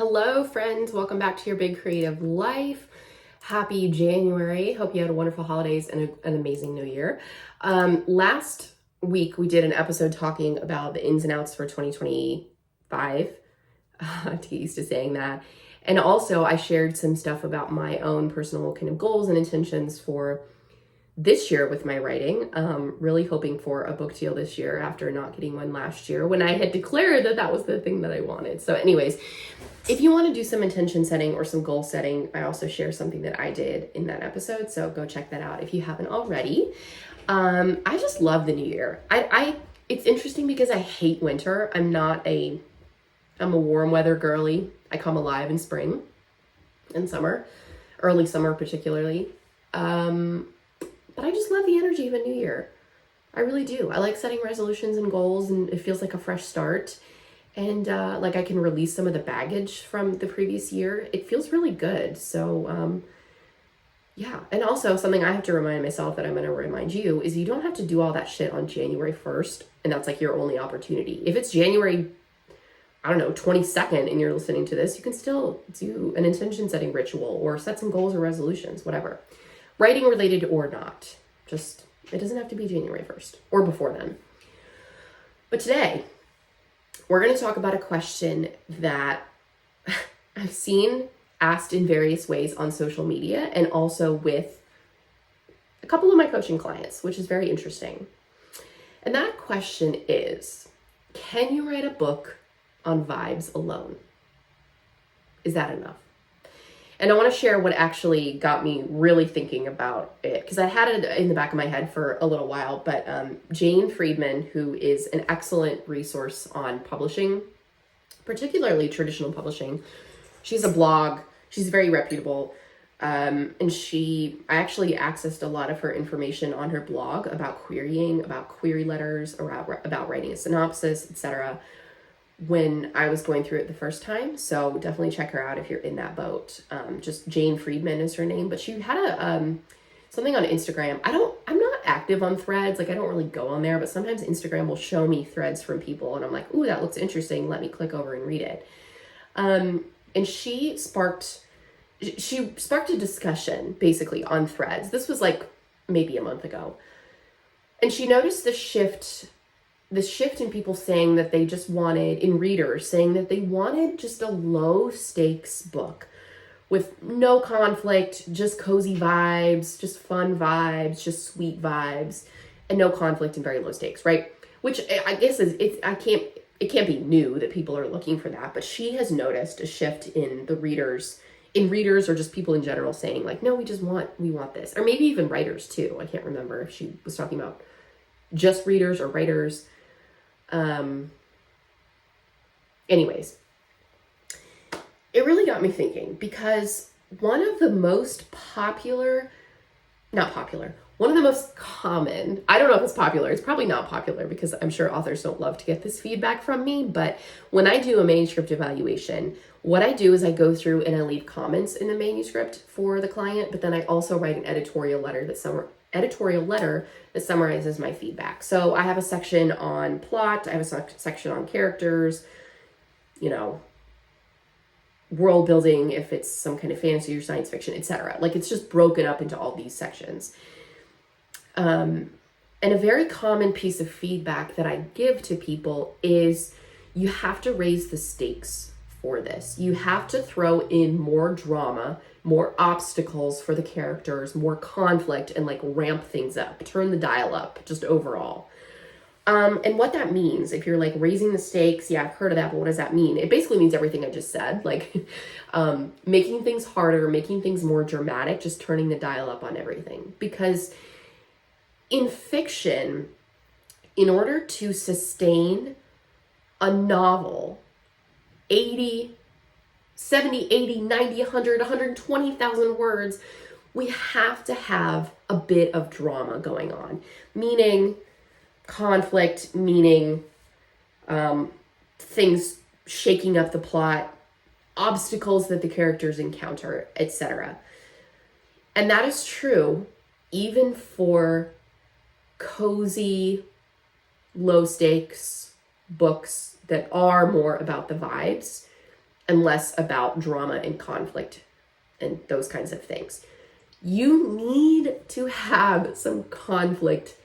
Hello, friends. Welcome back to Your Big Creative Life. Happy January. Hope you had a wonderful holidays and an amazing new year. Last week, we did an episode talking about the ins and outs for 2025. To get used to saying that. And also, I shared some stuff about my own personal kind of goals and intentions for this year with my writing. Really hoping for a book deal this year after not getting one last year when I had declared that that was the thing that I wanted. So anyways, if you want to do some intention setting or some goal setting, I also share something that I did in that episode. So go check that out if you haven't already. I just love the new year. It's interesting because I hate winter. I'm a warm weather girly. I come alive in spring and summer, early summer particularly. But I just love the energy of a new year. I really do. I like setting resolutions and goals, and it feels like a fresh start. And like I can release some of the baggage from the previous year. It feels really good. So yeah. And also something I have to remind myself that I'm going to remind you is you don't have to do all that shit on January 1st. And that's like your only opportunity. If it's January, 22nd and you're listening to this, you can still do an intention setting ritual or set some goals or resolutions, whatever. Writing related or not. Just, it doesn't have to be January 1st or before then. But today, we're going to talk about a question that I've seen asked in various ways on social media and also with a couple of my coaching clients, which is very interesting. And that question is, can you write a book on vibes alone? Is that enough? And I want to share what actually got me really thinking about it, because I had it in the back of my head for a little while, but Jane Friedman, who is an excellent resource on publishing, particularly traditional publishing, she's a blog, she's very reputable, and I actually accessed a lot of her information on her blog about querying, about query letters, about writing a synopsis, etc., when I was going through it the first time. So definitely check her out if you're in that boat. Just Jane Friedman is her name, but she had something on Instagram. I'm not active on Threads. Like I don't really go on there, but sometimes Instagram will show me threads from people and I'm like, ooh, that looks interesting. Let me click over and read it. And she sparked a discussion basically on Threads. This was like maybe a month ago. And she noticed the shift in people saying that they just wanted, in readers, saying that they wanted just a low stakes book with no conflict, just cozy vibes, just fun vibes, just sweet vibes, and no conflict and very low stakes, right? Which I guess it can't be new that people are looking for that, but she has noticed a shift in the readers or just people in general saying like, no, we want this. Or maybe even writers too. I can't remember if she was talking about just readers or writers. Anyways, it really got me thinking because one of the most common, I don't know if it's popular, it's probably not popular because I'm sure authors don't love to get this feedback from me, but when I do a manuscript evaluation, what I do is I go through and I leave comments in the manuscript for the client, but then I also write an editorial letter that summarizes my feedback. So I have a section on plot, I have a section on characters, world building, if it's some kind of fantasy or science fiction, etc. Like it's just broken up into all these sections. And a very common piece of feedback that I give to people is you have to raise the stakes for this. You have to throw in more drama, more obstacles for the characters, more conflict, and like ramp things up, turn the dial up just overall. And what that means, if you're like raising the stakes, yeah, I've heard of that, but what does that mean? It basically means everything I just said, like making things harder, making things more dramatic, just turning the dial up on everything. Because in fiction, in order to sustain a novel, 70, 80, 90, 100, 120,000 words, we have to have a bit of drama going on, meaning conflict, meaning things shaking up the plot, obstacles that the characters encounter, etc. And that is true even for cozy, low stakes books that are more about the vibes and less about drama and conflict and those kinds of things. You need to have some conflict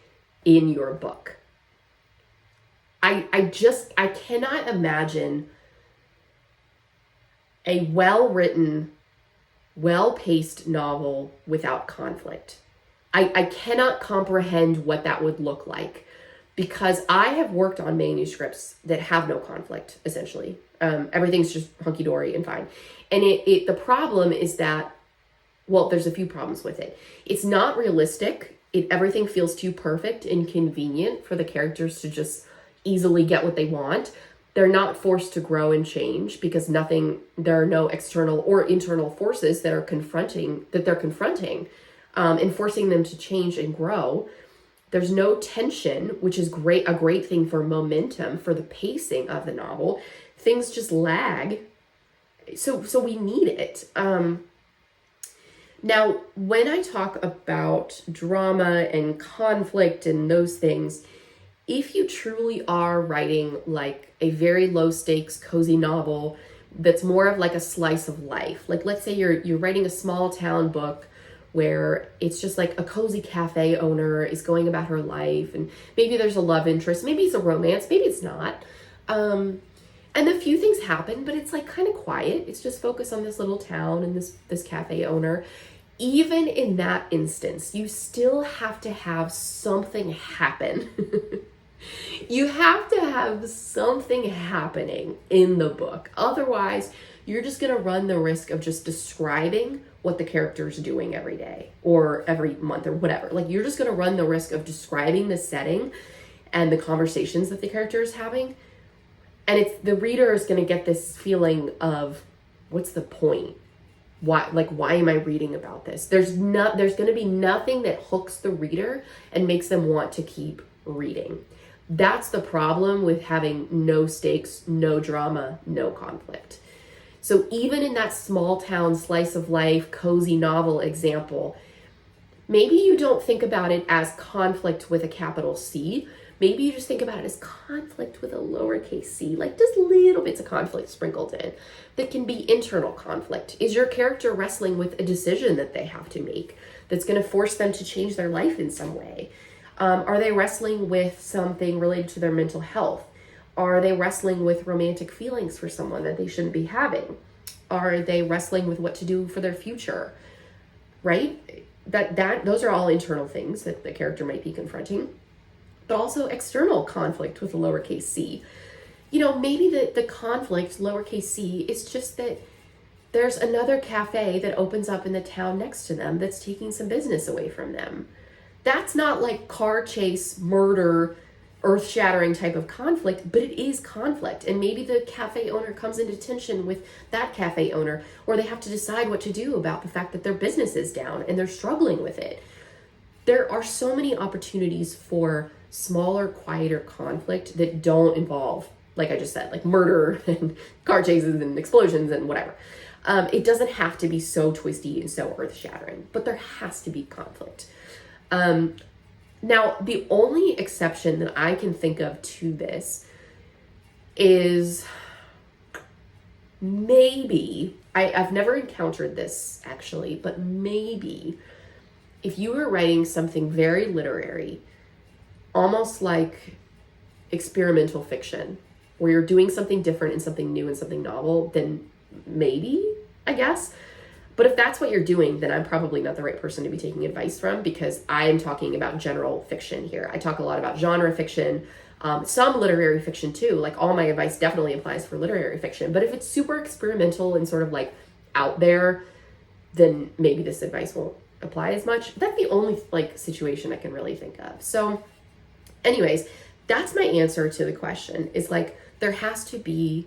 in your book. I cannot imagine a well-written, well-paced novel without conflict. I cannot comprehend what that would look like, because I have worked on manuscripts that have no conflict, essentially. Everything's just hunky-dory and fine. And the problem is that, well, there's a few problems with it. It's not realistic. Everything feels too perfect and convenient for the characters to just easily get what they want. They're not forced to grow and change because there are no external or internal forces that they're confronting, and forcing them to change and grow. There's no tension, which is a great thing for momentum, for the pacing of the novel. Things just lag. So we need it. Now, when I talk about drama and conflict and those things, if you truly are writing like a very low stakes, cozy novel that's more of like a slice of life, like let's say you're writing a small town book where it's just like a cozy cafe owner is going about her life, and maybe there's a love interest, maybe it's a romance, maybe it's not. And a few things happen, but it's like kind of quiet. It's just focused on this little town and this cafe owner. Even in that instance, you still have to have something happen. You have to have something happening in the book. Otherwise, you're just going to run the risk of just describing what the character's doing every day or every month or whatever. Like, you're just going to run the risk of describing the setting and the conversations that the character is having. And the reader is going to get this feeling of, what's the point? Why am I reading about this? There's going to be nothing that hooks the reader and makes them want to keep reading. That's the problem with having no stakes, no drama, no conflict. So even in that small town slice of life, cozy novel example, maybe you don't think about it as conflict with a capital C. Maybe you just think about it as conflict with a lowercase c, like just little bits of conflict sprinkled in. That can be internal conflict. Is your character wrestling with a decision that they have to make that's going to force them to change their life in some way? Are they wrestling with something related to their mental health? Are they wrestling with romantic feelings for someone that they shouldn't be having? Are they wrestling with what to do for their future? Right? Those are all internal things that the character might be confronting. But also external conflict with a lowercase c. Maybe the conflict, lowercase c, is just that there's another cafe that opens up in the town next to them that's taking some business away from them. That's not like car chase, murder, earth-shattering type of conflict, but it is conflict. And maybe the cafe owner comes into tension with that cafe owner, or they have to decide what to do about the fact that their business is down and they're struggling with it. There are so many opportunities for smaller, quieter conflict that don't involve, like I just said, like murder and car chases and explosions and whatever. It doesn't have to be so twisty and so earth-shattering, but there has to be conflict. Now, the only exception that I can think of to this is maybe, I've never encountered this actually, but maybe if you were writing something very literary, almost like experimental fiction, where you're doing something different and something new and something novel, then maybe, I guess. But if that's what you're doing, then I'm probably not the right person to be taking advice from, because I am talking about general fiction here. I talk a lot about genre fiction, some literary fiction too. Like, all my advice definitely applies for literary fiction. But if it's super experimental and sort of like out there, then maybe this advice won't apply as much. That's the only like situation I can really think of. So anyways, that's my answer to the question, is like, there has to be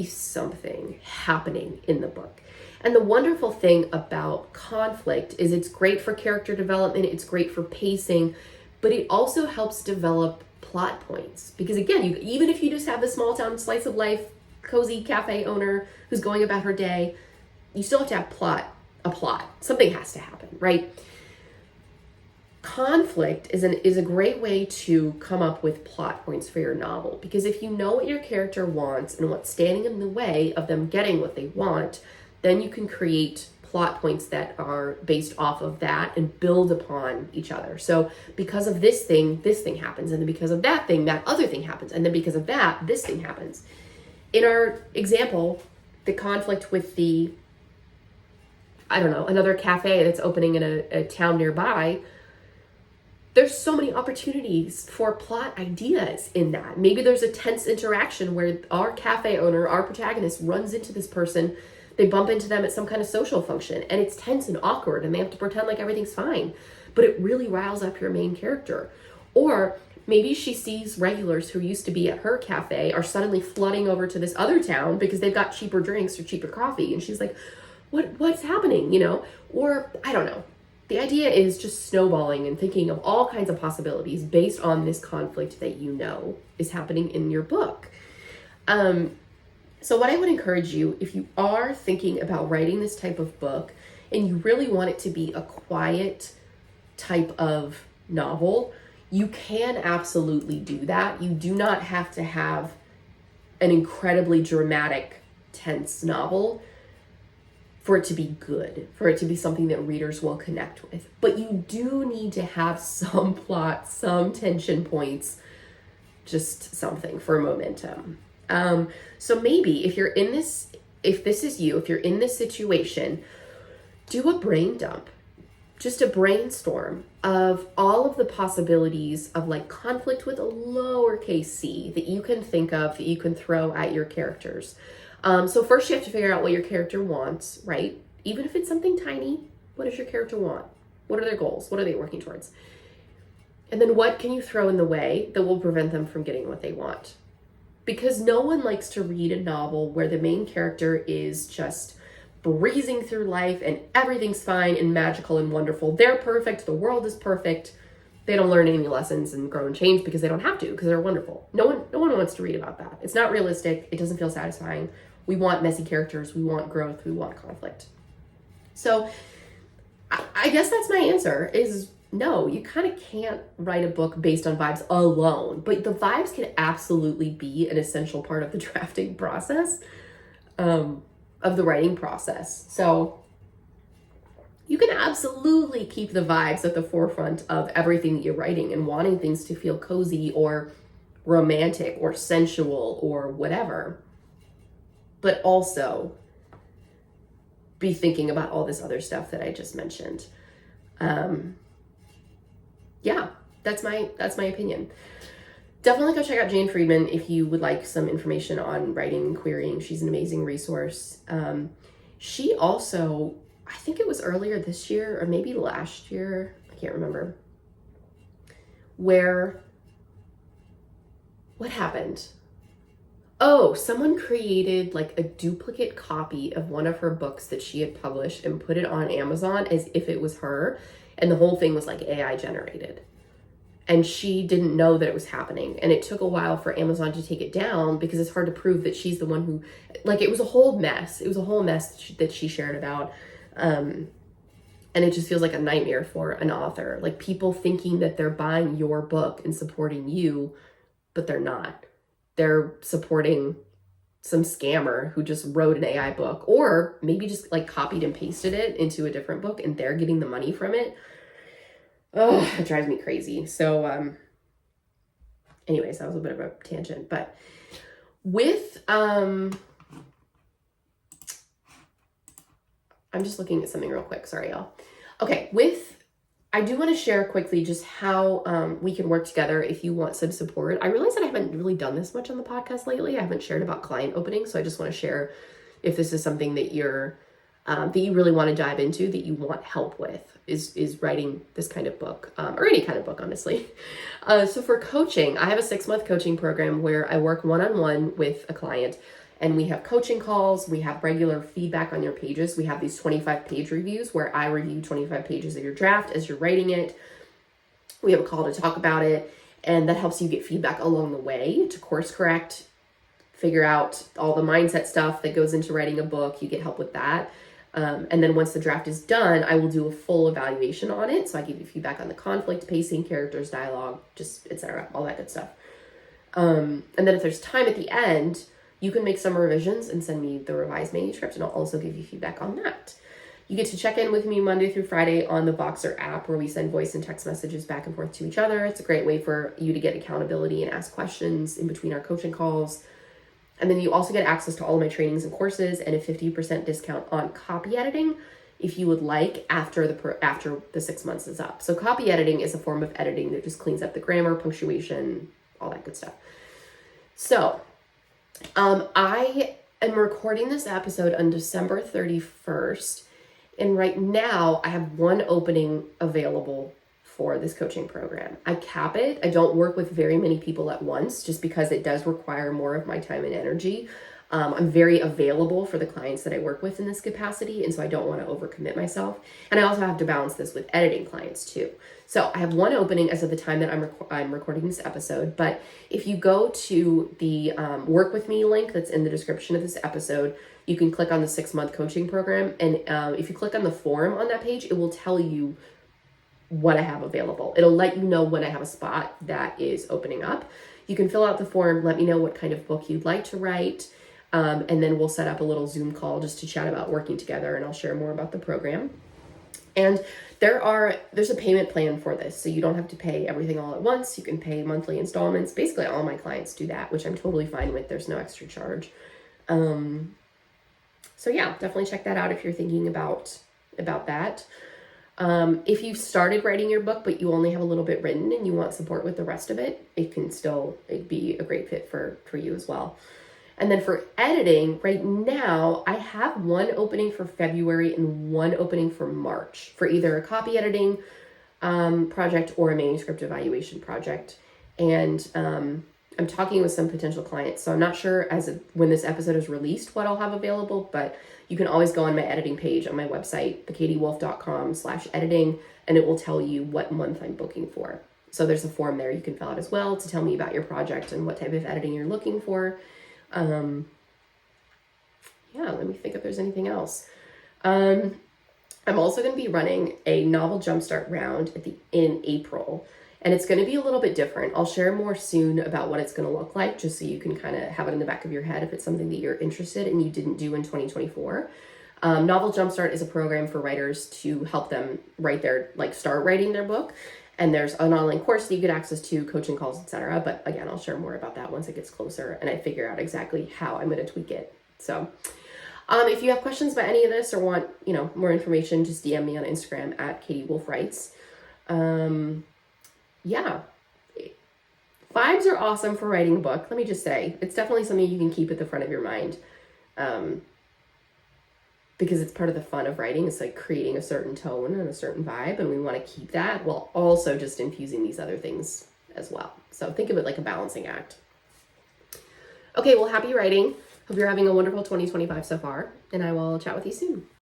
something happening in the book. And the wonderful thing about conflict is it's great for character development, it's great for pacing, but it also helps develop plot points. Because again, even if you just have the small town slice of life, cozy cafe owner who's going about her day, you still have to have a plot. Something has to happen, right? conflict is a great way to come up with plot points for your novel, because if you know what your character wants and what's standing in the way of them getting what they want, then you can create plot points that are based off of that and build upon each other. So because of this thing happens, and then because of that thing, that other thing happens, and then because of that, this thing happens. In our example, the conflict with another cafe that's opening in a town nearby, there's so many opportunities for plot ideas in that. Maybe there's a tense interaction where our cafe owner, our protagonist, runs into this person. They bump into them at some kind of social function, and it's tense and awkward, and they have to pretend like everything's fine. But it really riles up your main character. Or maybe she sees regulars who used to be at her cafe are suddenly flooding over to this other town because they've got cheaper drinks or cheaper coffee, and she's like, what's happening, Or I don't know. The idea is just snowballing and thinking of all kinds of possibilities based on this conflict that is happening in your book. So what I would encourage you, if you are thinking about writing this type of book and you really want it to be a quiet type of novel, you can absolutely do that. You do not have to have an incredibly dramatic, tense novel for it to be good, for it to be something that readers will connect with. But you do need to have some plot, some tension points, just something for momentum. So maybe if you're in this, if you're in this situation, do a brain dump, just a brainstorm of all of the possibilities of like conflict with a lowercase c that you can think of, that you can throw at your characters. So first you have to figure out what your character wants, right? Even if it's something tiny, what does your character want? What are their goals? What are they working towards? And then what can you throw in the way that will prevent them from getting what they want? Because no one likes to read a novel where the main character is just breezing through life and everything's fine and magical and wonderful. They're perfect. The world is perfect. They don't learn any lessons and grow and change because they don't have to, because they're wonderful. No one wants to read about that. It's not realistic. It doesn't feel satisfying. We want messy characters. We want growth. We want conflict. So I guess that's my answer is no, you kind of can't write a book based on vibes alone, but the vibes can absolutely be an essential part of the drafting process, of the writing process. So you can absolutely keep the vibes at the forefront of everything that you're writing and wanting things to feel cozy or romantic or sensual or whatever, but also be thinking about all this other stuff that I just mentioned. Yeah, that's my opinion. Definitely go check out Jane Friedman if you would like some information on writing and querying. She's an amazing resource. She also, I think it was earlier this year or maybe last year, I can't remember, what happened? Oh, someone created like a duplicate copy of one of her books that she had published and put it on Amazon as if it was her. And the whole thing was like AI generated. And she didn't know that it was happening. And it took a while for Amazon to take it down because it's hard to prove that she's the one who, like, it was a whole mess. It was a whole mess that she shared about. And it just feels like a nightmare for an author. Like people thinking that they're buying your book and supporting you, but they're not. They're supporting some scammer who just wrote an AI book, or maybe just like copied and pasted it into a different book and they're getting the money from it. Oh, it drives me crazy. So, anyways, that was a bit of a tangent, but with, I'm just looking at something real quick. Sorry, y'all. Okay. I do want to share quickly just how we can work together if you want some support. I realize that I haven't really done this much on the podcast lately. I haven't shared about client openings. So I just want to share if this is something that that you really want to dive into, that you want help with, is writing this kind of book, or any kind of book, honestly. So for coaching, I have a 6-month coaching program where I work one-on-one with a client, and we have coaching calls. We have regular feedback on your pages. We have these 25-page reviews where I review 25 pages of your draft as you're writing it. We have a call to talk about it, and that helps you get feedback along the way to course correct, figure out all the mindset stuff that goes into writing a book. You get help with that. And then once the draft is done, I will do a full evaluation on it. So I give you feedback on the conflict, pacing, characters, dialogue, just etc., all that good stuff. And then if there's time at the end, you can make some revisions and send me the revised manuscript, and I'll also give you feedback on that. You get to check in with me Monday through Friday on the Voxer app, where we send voice and text messages back and forth to each other. It's a great way for you to get accountability and ask questions in between our coaching calls. And then you also get access to all of my trainings and courses and a 50% discount on copy editing if you would like after the 6 months is up. So copy editing is a form of editing that just cleans up the grammar, punctuation, all that good stuff. So I am recording this episode on December 31st. And right now I have one opening available for this coaching program. I cap it. I don't work with very many people at once just because it does require more of my time and energy. I'm very available for the clients that I work with in this capacity, and so I don't want to overcommit myself. And I also have to balance this with editing clients too. So I have one opening as of the time that I'm recording this episode, but if you go to the Work With Me link that's in the description of this episode, you can click on the 6-month coaching program, and if you click on the form on that page, it will tell you what I have available. It'll let you know when I have a spot that is opening up. You can fill out the form, let me know what kind of book you'd like to write, and then we'll set up a little Zoom call just to chat about working together, and I'll share more about the program. And there's a payment plan for this, so you don't have to pay everything all at once. You can pay monthly installments. Basically, all my clients do that, which I'm totally fine with. There's no extra charge. So yeah, definitely check that out if you're thinking about that. If you've started writing your book, but you only have a little bit written and you want support with the rest of it, it'd be a great fit for you as well. And then for editing, right now, I have one opening for February and one opening for March for either a copy editing project or a manuscript evaluation project. And I'm talking with some potential clients, so I'm not sure when this episode is released what I'll have available, but you can always go on my editing page on my website, thekatiewolf.com/editing, and it will tell you what month I'm booking for. So there's a form there you can fill out as well to tell me about your project and what type of editing you're looking for. Let me think if there's anything else. I'm also going to be running a novel jumpstart round in April, and it's going to be a little bit different. I'll share more soon about what it's going to look like, just so you can kind of have it in the back of your head if it's something that you're interested in and you didn't do in 2024. Novel Jumpstart is a program for writers to help them start writing their book. And there's an online course that you get access to, coaching calls, etc. But again, I'll share more about that once it gets closer and I figure out exactly how I'm going to tweak it. So if you have questions about any of this or want, more information, just DM me on Instagram at Katie Wolf Writes. Vibes are awesome for writing a book. Let me just say, it's definitely something you can keep at the front of your mind. Because it's part of the fun of writing. It's like creating a certain tone and a certain vibe, and we want to keep that while also just infusing these other things as well. So think of it like a balancing act. Okay, well, happy writing. Hope you're having a wonderful 2025 so far, and I will chat with you soon.